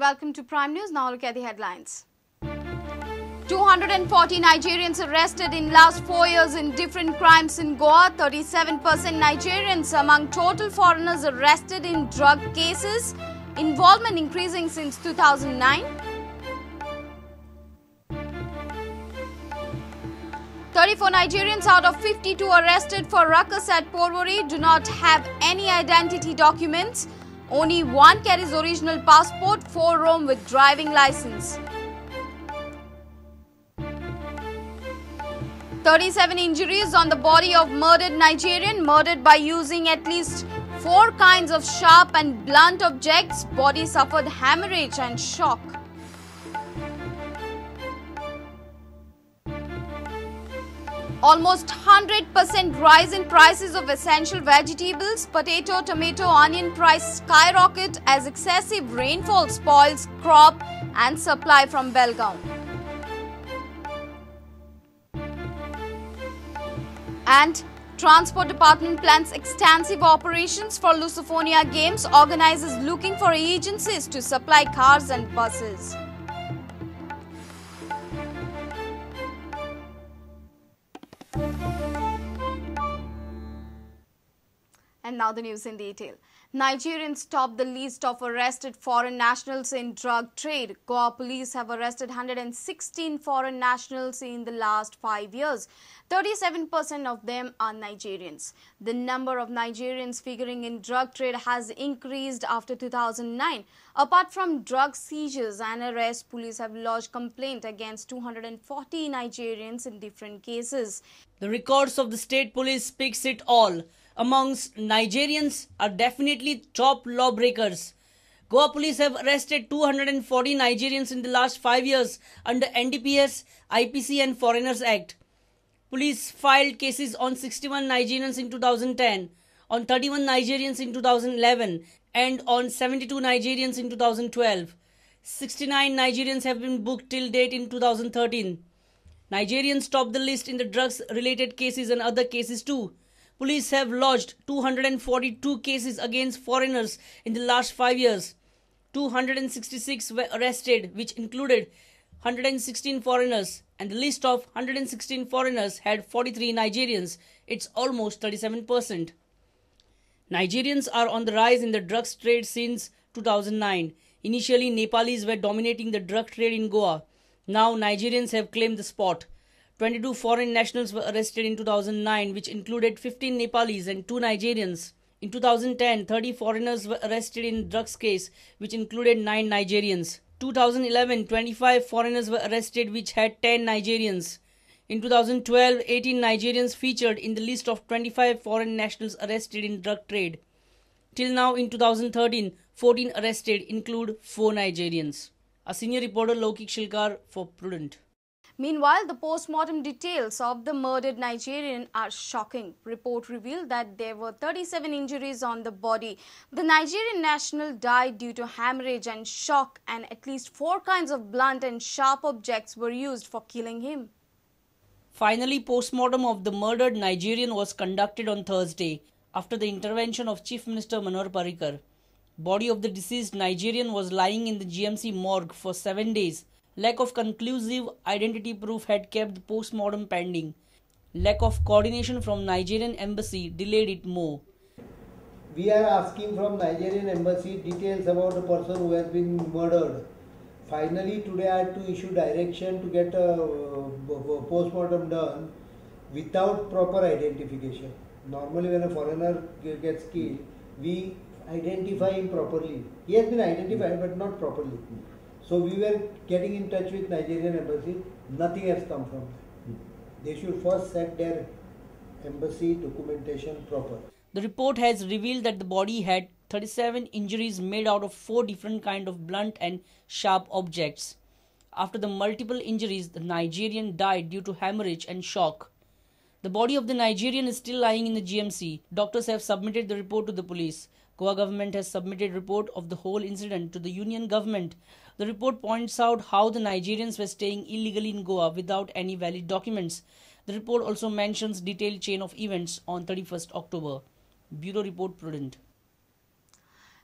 welcome to Prime News. Now look at the headlines. 240 Nigerians arrested in last 4 years in different crimes in Goa. 37% Nigerians among total foreigners arrested in drug cases. Involvement increasing since 2009. 34 Nigerians out of 52 arrested for ruckus at Porvorim do not have any identity documents. Only one carries original passport, 4 roam with driving license. 37 injuries on the body of murdered Nigerian, murdered by using at least 4 kinds of sharp and blunt objects. Body suffered hemorrhage and shock. Almost 100% rise in prices of essential vegetables. Potato, tomato, onion price skyrocket as excessive rainfall spoils crop and supply from Belgaum. And Transport Department plans extensive operations for Lusophonia Games. Organizers looking for agencies to supply cars and buses. And now the news in detail. Nigerians top the list of arrested foreign nationals in drug trade. Goa police have arrested 116 foreign nationals in the last 5 years. 37% of them are Nigerians. The number of Nigerians figuring in drug trade has increased after 2009. Apart from drug seizures and arrests, police have lodged complaint against 240 Nigerians in different cases. The records of the state police speaks it all. Amongst Nigerians are definitely top lawbreakers. Goa police have arrested 240 Nigerians in the last 5 years under NDPS, IPC and Foreigners Act. Police filed cases on 61 Nigerians in 2010, on 31 Nigerians in 2011 and on 72 Nigerians in 2012. 69 Nigerians have been booked till date in 2013. Nigerians top the list in the drugs-related cases and other cases too. Police have lodged 242 cases against foreigners in the last 5 years. 266 were arrested, which included 116 foreigners, and the list of 116 foreigners had 43 Nigerians. It's almost 37%. Nigerians are on the rise in the drugs trade since 2009. Initially, Nepalis were dominating the drug trade in Goa. Now, Nigerians have claimed the spot. 22 foreign nationals were arrested in 2009, which included 15 Nepalis and 2 Nigerians. In 2010, 30 foreigners were arrested in drugs case, which included 9 Nigerians. 2011, 25 foreigners were arrested, which had 10 Nigerians. In 2012, 18 Nigerians featured in the list of 25 foreign nationals arrested in drug trade. Till now, in 2013, 14 arrested include 4 Nigerians. A senior reporter Lokik Shilkar for Prudent. Meanwhile, the post-mortem details of the murdered Nigerian are shocking. Report revealed that there were 37 injuries on the body. The Nigerian national died due to hemorrhage and shock, and at least 4 kinds of blunt and sharp objects were used for killing him. Finally, post-mortem of the murdered Nigerian was conducted on Thursday after the intervention of Chief Minister Manohar Parrikar. Body of the deceased Nigerian was lying in the GMC morgue for 7 days. Lack of conclusive identity proof had kept the post-mortem pending. Lack of coordination from Nigerian embassy delayed it more. We are asking from Nigerian embassy details about the person who has been murdered. Finally, today I had to issue direction to get a post-mortem done without proper identification. Normally when a foreigner gets killed, we identify him properly. He has been identified but not properly. So we were getting in touch with Nigerian embassy, nothing has come from them. They should first set their embassy documentation proper. The report has revealed that the body had 37 injuries made out of 4 different kinds of blunt and sharp objects. After the multiple injuries, the Nigerian died due to hemorrhage and shock. The body of the Nigerian is still lying in the GMC. Doctors have submitted the report to the police. Goa government has submitted report of the whole incident to the union government. The report points out how the Nigerians were staying illegally in Goa without any valid documents. The report also mentions detailed chain of events on 31st October. Bureau Report, Prudent.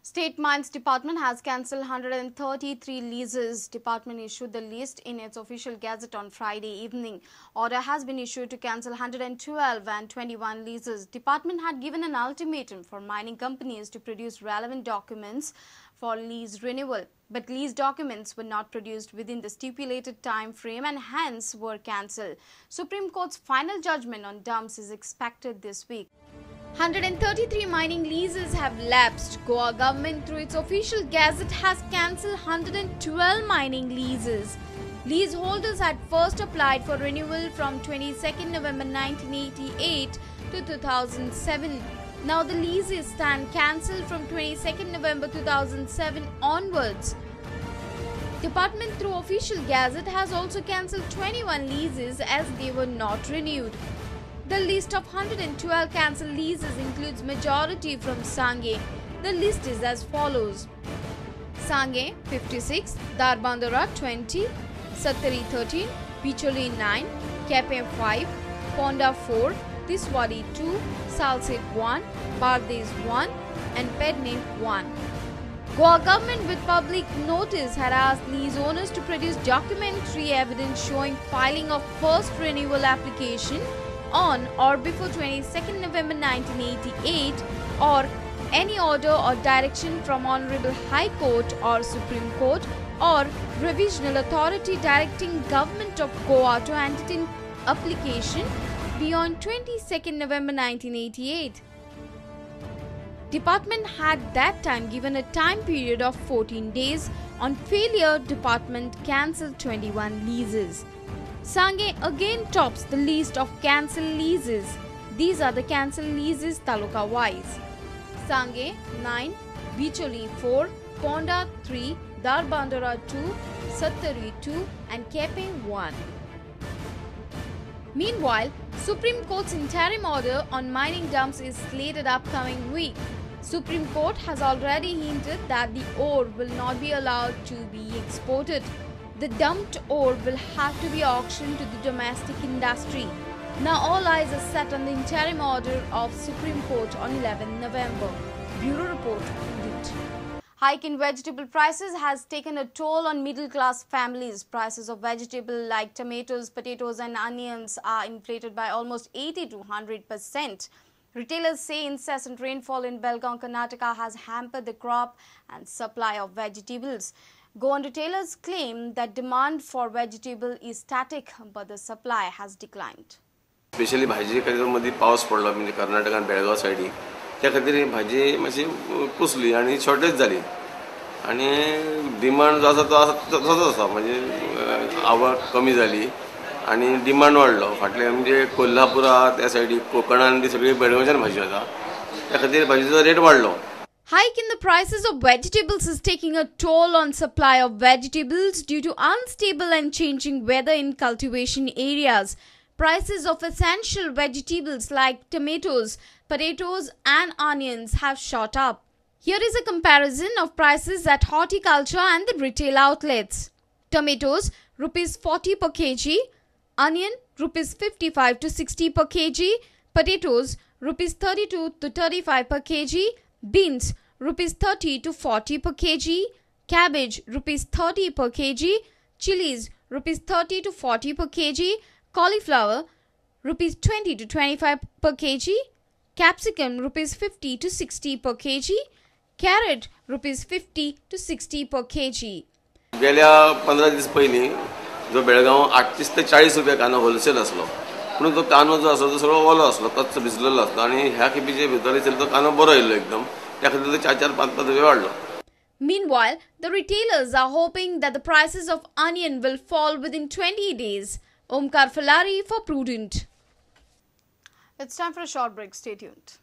State Mines Department has cancelled 133 leases. Department issued the list in its official gazette on Friday evening. Order has been issued to cancel 112 and 21 leases. Department had given an ultimatum for mining companies to produce relevant documents for lease renewal. But lease documents were not produced within the stipulated time frame and hence were cancelled. Supreme Court's final judgment on dumps is expected this week. 133 mining leases have lapsed. Goa government through its official gazette has cancelled 112 mining leases. Leaseholders had first applied for renewal from 22nd November 1988 to 2007. Now the leases stand cancelled from 22nd November 2007 onwards. Department through official gazette has also cancelled 21 leases as they were not renewed. The list of 112 cancelled leases includes majority from Sangay. The list is as follows: Sangay 56, Darbandara 20, Sattari 13, Picholi 9, Kepe 5, Ponda 4, Tiswadi 2, Salsit 1, Bardes 1 and Pedne 1. Goa government with public notice had asked lease owners to produce documentary evidence showing filing of first renewal application on or before 22nd November 1988 or any order or direction from Honorable High Court or Supreme Court or Revisional Authority directing Government of Goa to entertain application beyond 22nd November 1988. Department had that time given a time period of 14 days. On failure, department cancelled 21 leases. Sangay again tops the list of cancelled leases. These are the cancelled leases taluka wise: Sangay 9, Bicholi 4, Ponda 3, Darbandara 2, Sattari 2 and Kepe 1. Meanwhile, Supreme Court's interim order on mining dumps is slated upcoming week. Supreme Court has already hinted that the ore will not be allowed to be exported. The dumped ore will have to be auctioned to the domestic industry. Now all eyes are set on the interim order of Supreme Court on 11 November. Bureau Report, Prudent. Hike in vegetable prices has taken a toll on middle-class families. Prices of vegetables like tomatoes, potatoes and onions are inflated by almost 80 to 100%. Retailers say incessant rainfall in Belgaum, Karnataka has hampered the crop and supply of vegetables. Goan retailers claim that demand for vegetable is static, but the supply has declined. Especially भाजी मध्ये पाऊस पडला म्हणजे कर्नाटक आणि बेळगाव साइडी त्या खातीर भाजी मातशी कुसली आणि शॉर्टेज जाली आणि डिमांड जो आसा तो तसोच आसा म्हणजे आवक कमी जाली आणि डिमांड वाडलो फाटले म्हणजे कोल्हापुरा त्या साइडी कोकणान ती सगळी बेळगांवच्यान भाजी येता त्या खातीर भाजीचो रेट वाडलो. Hike in the prices of vegetables is taking a toll on supply of vegetables due to unstable and changing weather in cultivation areas. Prices of essential vegetables like tomatoes, potatoes and onions have shot up. Here is a comparison of prices at horticulture and the retail outlets. Tomatoes rupees 40 per kg, onion rupees 55 to 60 per kg, potatoes rupees 32 to 35 per kg, beans rupees 30 to 40 per kg, cabbage rupees 30 per kg, chilies rupees 30 to 40 per kg, cauliflower rupees 20 to 25 per kg, capsicum rupees 50 to 60 per kg, carrot rupees 50 to 60 per kg. गेल्या 15 दिवस पहिली जो बेळगाव 38 ते 40 रुपये कानो wholesale असलो पण तो कानो जो असो तो सगळो ओलो असलो कच्चो भिजलेलो असलो आणि ह्या खेपीचे भितर तो कानो बरो येयलो एकदम त्या खातीर 4-5 रुपये वाडलो. Meanwhile, the retailers are hoping that the prices of onion will fall within 20 days. Omkar Falari for Prudent. It's time for a short break. Stay tuned.